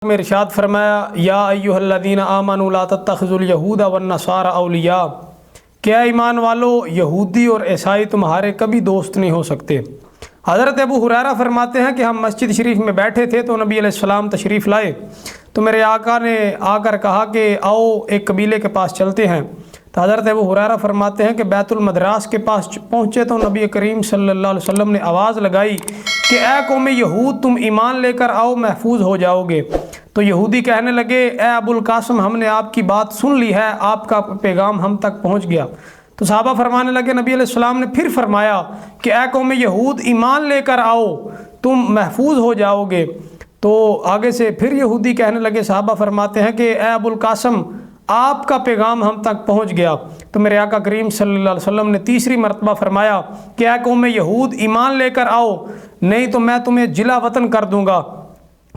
میں ارشاد فرمایا یا ایھا الذین آمنوا لا تتخذوا الیہود والنصارى اولیاء، کیا ایمان والو یہودی اور عیسائی تمہارے کبھی دوست نہیں ہو سکتے۔ حضرت ابو ہریرہ فرماتے ہیں کہ ہم مسجد شریف میں بیٹھے تھے تو نبی علیہ السلام تشریف لائے تو میرے آقا نے آ کر کہا کہ آؤ ایک قبیلے کے پاس چلتے ہیں۔ تو حضرت ابو ہریرہ فرماتے ہیں کہ بیت المدراس کے پاس پہنچے تو نبی کریم صلی اللہ علیہ وسلم نے آواز لگائی کہ اے قوم یہود، تم ایمان لے کر آؤ، محفوظ ہو جاؤ گے۔ تو یہودی کہنے لگے اے ابو القاسم، ہم نے آپ کی بات سن لی ہے، آپ کا پیغام ہم تک پہنچ گیا۔ تو صحابہ فرمانے لگے نبی علیہ السلام نے پھر فرمایا کہ اے قوم یہود، ایمان لے کر آؤ، تم محفوظ ہو جاؤ گے۔ تو آگے سے پھر یہودی کہنے لگے، صحابہ فرماتے ہیں کہ اے ابو القاسم، آپ کا پیغام ہم تک پہنچ گیا۔ تو میرے آقا کریم صلی اللہ علیہ وسلم نے تیسری مرتبہ فرمایا کہ اے قوم یہود، ایمان لے کر آؤ، نہیں تو میں تمہیں جلا وطن کر دوں گا،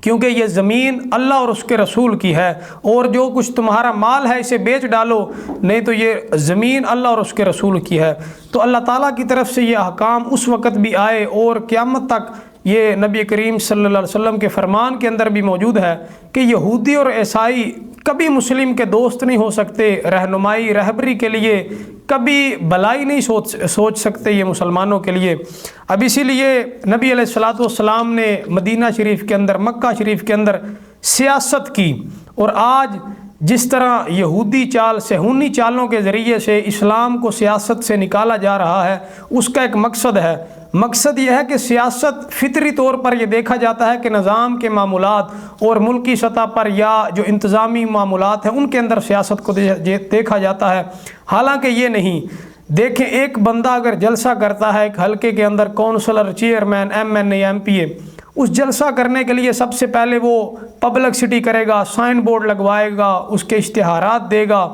کیونکہ یہ زمین اللہ اور اس کے رسول کی ہے، اور جو کچھ تمہارا مال ہے اسے بیچ ڈالو، نہیں تو یہ زمین اللہ اور اس کے رسول کی ہے۔ تو اللہ تعالیٰ کی طرف سے یہ احکام اس وقت بھی آئے اور قیامت تک یہ نبی کریم صلی اللہ علیہ وسلم کے فرمان کے اندر بھی موجود ہے کہ یہودی اور عیسائی کبھی مسلم کے دوست نہیں ہو سکتے، رہنمائی رہبری کے لیے کبھی بھلائی نہیں سوچ سکتے یہ مسلمانوں کے لیے۔ اب اسی لیے نبی علیہ الصلاۃ والسلام نے مدینہ شریف کے اندر، مکہ شریف کے اندر سیاست کی، اور آج جس طرح یہودی چال، صہیونی چالوں کے ذریعے سے اسلام کو سیاست سے نکالا جا رہا ہے، اس کا ایک مقصد ہے۔ مقصد یہ ہے کہ سیاست فطری طور پر یہ دیکھا جاتا ہے کہ نظام کے معمولات اور ملکی سطح پر یا جو انتظامی معمولات ہیں ان کے اندر سیاست کو دیکھا جاتا ہے، حالانکہ یہ نہیں۔ دیکھیں، ایک بندہ اگر جلسہ کرتا ہے ایک حلقے کے اندر، کونسلر، چیئرمین، MNA، MP، اس جلسہ کرنے کے لیے سب سے پہلے وہ پبلکسٹی کرے گا، سائن بورڈ لگوائے گا، اس کے اشتہارات دے گا،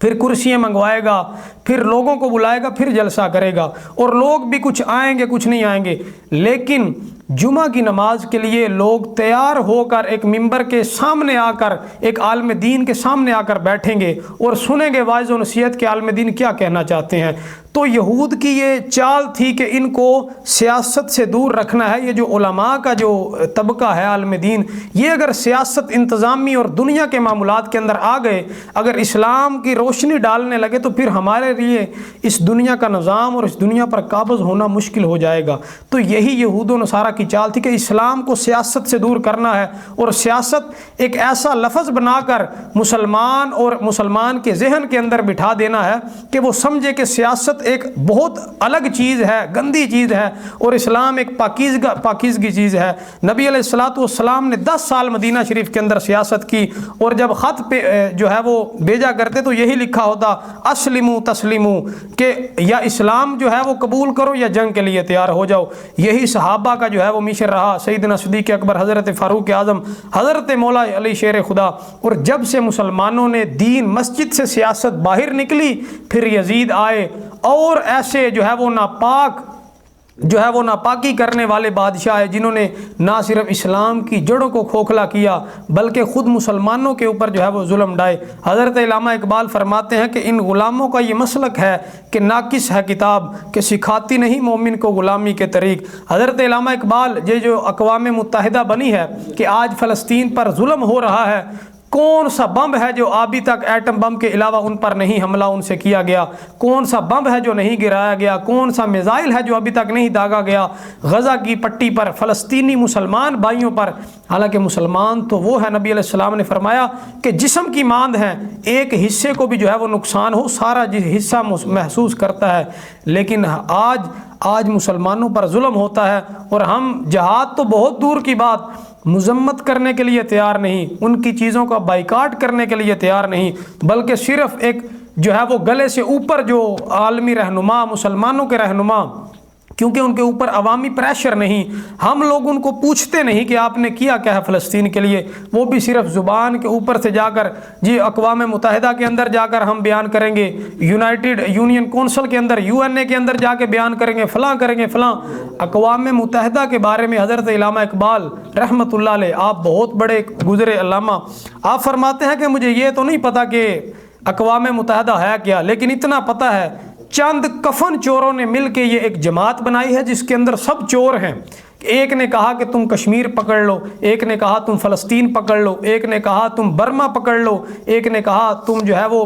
پھر کرسیاں منگوائے گا، پھر لوگوں کو بلائے گا، پھر جلسہ کرے گا، اور لوگ بھی کچھ آئیں گے کچھ نہیں آئیں گے۔ لیکن جمعہ کی نماز کے لیے لوگ تیار ہو کر ایک ممبر کے سامنے آ کر، ایک عالم دین کے سامنے آ کر بیٹھیں گے اور سنیں گے واعظ و نصیحت کے عالم دین کیا کہنا چاہتے ہیں۔ تو یہود کی یہ چال تھی کہ ان کو سیاست سے دور رکھنا ہے۔ یہ جو علماء کا جو طبقہ ہے عالم دین، یہ اگر سیاست، انتظامی اور دنیا کے معاملات کے اندر آ گئے، اگر اسلام کی روشنی ڈالنے لگے، تو پھر ہمارے لیے اس دنیا کا نظام اور اس دنیا پر قابض ہونا مشکل ہو جائے گا۔ تو یہی یہود و نصارہ کی چال تھی کہ اسلام کو سیاست سے دور کرنا ہے، اور سیاست ایک ایسا لفظ بنا کر مسلمان اور مسلمان کے ذہن کے اندر بٹھا دینا ہے کہ وہ سمجھے کہ سیاست ایک بہت الگ چیز ہے، گندی چیز ہے، اور اسلام ایک پاکیزگی چیز ہے۔ نبی علیہ الصلاۃ والسلام نے 10 سال مدینہ شریف کے اندر سیاست کی، اور جب خط پہ جو ہے وہ بھیجا کرتے تو یہی لکھا ہوتا اسلموا تسلیموا، کہ یا اسلام جو ہے وہ قبول کرو یا جنگ کے لیے تیار ہو جاؤ۔ یہی صحابہ کا جو ہے وہ مشن رہا، سیدنا صدیق اکبر، حضرت فاروق اعظم، حضرت مولا علی شیر خدا۔ اور جب سے مسلمانوں نے دین، مسجد سے سیاست باہر نکلی، پھر یزید آئے، اور ایسے جو ہے وہ ناپاکی کرنے والے بادشاہ ہیں جنہوں نے نہ صرف اسلام کی جڑوں کو کھوکھلا کیا بلکہ خود مسلمانوں کے اوپر جو ہے وہ ظلم ڈھائے۔ حضرت علامہ اقبال فرماتے ہیں کہ ان غلاموں کا یہ مسلک ہے کہ ناقص ہے کتاب، کہ سکھاتی نہیں مومن کو غلامی کے طریق۔ حضرت علامہ اقبال، یہ جو اقوام متحدہ بنی ہے کہ آج فلسطین پر ظلم ہو رہا ہے، کون سا بم ہے جو ابھی تک ایٹم بم کے علاوہ ان پر نہیں حملہ ان سے کیا گیا؟ کون سا بم ہے جو نہیں گرایا گیا؟ کون سا میزائل ہے جو ابھی تک نہیں داغا گیا غزہ کی پٹی پر، فلسطینی مسلمان بھائیوں پر؟ حالانکہ مسلمان تو وہ ہے، نبی علیہ السلام نے فرمایا کہ جسم کی ماند ہیں، ایک حصے کو بھی جو ہے وہ نقصان ہو سارا حصہ محسوس کرتا ہے۔ لیکن آج مسلمانوں پر ظلم ہوتا ہے، اور ہم جہاد تو بہت دور کی بات، مذمت کرنے کے لیے تیار نہیں، ان کی چیزوں کا بائیکاٹ کرنے کے لیے تیار نہیں، بلکہ صرف ایک جو ہے وہ گلے سے اوپر جو عالمی رہنما، مسلمانوں کے رہنما، کیونکہ ان کے اوپر عوامی پریشر نہیں، ہم لوگ ان کو پوچھتے نہیں کہ آپ نے کیا ہے فلسطین کے لیے، وہ بھی صرف زبان کے اوپر سے جا کر جی اقوام متحدہ کے اندر جا کر ہم بیان کریں گے، یونائٹڈ یونین کونسل کے اندر، UNA کے اندر جا کے بیان کریں گے، فلاں کریں گے فلاں۔ اقوام متحدہ کے بارے میں حضرت علامہ اقبال رحمۃ اللہ علیہ، آپ بہت بڑے گزرے علامہ، آپ فرماتے ہیں کہ مجھے یہ تو نہیں پتہ کہ اقوام متحدہ ہے کیا، لیکن اتنا پتہ ہے چند کفن چوروں نے مل کے یہ ایک جماعت بنائی ہے جس کے اندر سب چور ہیں، ایک نے کہا کہ تم کشمیر پکڑ لو، ایک نے کہا تم فلسطین پکڑ لو، ایک نے کہا تم برما پکڑ لو، ایک نے کہا تم جو ہے وہ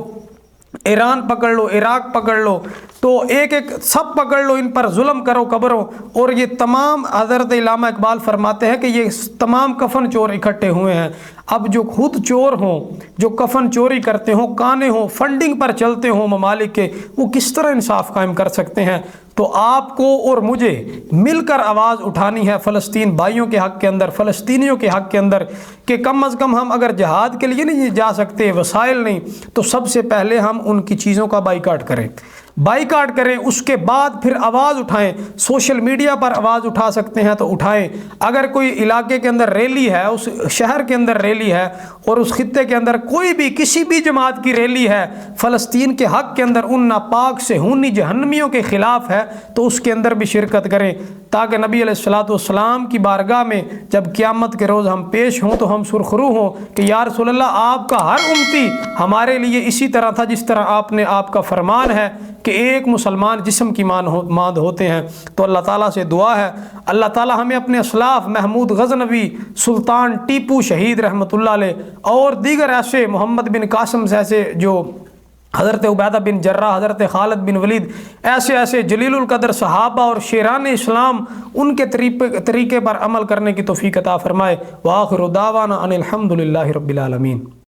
ایران پکڑ لو، عراق پکڑ لو، تو ایک ایک سب پکڑ لو، ان پر ظلم کرو قبروں۔ اور یہ تمام حضرت علامہ اقبال فرماتے ہیں کہ یہ تمام کفن چور اکٹھے ہوئے ہیں۔ اب جو خود چور ہوں، جو کفن چوری کرتے ہوں، کانے ہوں، فنڈنگ پر چلتے ہوں ممالک کے، وہ کس طرح انصاف قائم کر سکتے ہیں؟ تو آپ کو اور مجھے مل کر آواز اٹھانی ہے فلسطین بھائیوں کے حق کے اندر، فلسطینیوں کے حق کے اندر، کہ کم از کم ہم اگر جہاد کے لیے نہیں جا سکتے، وسائل نہیں، تو سب سے پہلے ہم ان کی چیزوں کا بائیکاٹ کریں، بائیکاٹ کریں، اس کے بعد پھر آواز اٹھائیں۔ سوشل میڈیا پر آواز اٹھا سکتے ہیں تو اٹھائیں۔ اگر کوئی علاقے کے اندر ریلی ہے، اس شہر کے اندر ریلی ہے، اور اس خطے کے اندر کوئی بھی کسی بھی جماعت کی ریلی ہے فلسطین کے حق کے اندر، ان ناپاک صہیونی جہنمیوں کے خلاف ہے، تو اس کے اندر بھی شرکت کریں، تاکہ نبی علیہ الصلوۃ والسلام کی بارگاہ میں جب قیامت کے روز ہم پیش ہوں تو ہم سرخرو ہوں کہ یا رسول اللہ، آپ کا ہر امتی ہمارے لیے اسی طرح تھا جس طرح آپ کا فرمان ہے کہ ایک مسلمان جسم کی ماند ہوتے ہیں۔ تو اللہ تعالیٰ سے دعا ہے، اللہ تعالیٰ ہمیں اپنے اسلاف محمود غزنوی، سلطان ٹیپو شہید رحمۃ اللہ علیہ، اور دیگر ایسے محمد بن قاسم جیسے، جو حضرت عبیدہ بن جراح، حضرت خالد بن ولید، ایسے جلیل القدر صحابہ اور شیران اسلام، ان کے طریقے پر عمل کرنے کی توفیق عطا فرمائے۔ وآخر دعوانا ان الحمد للہ رب العالمین۔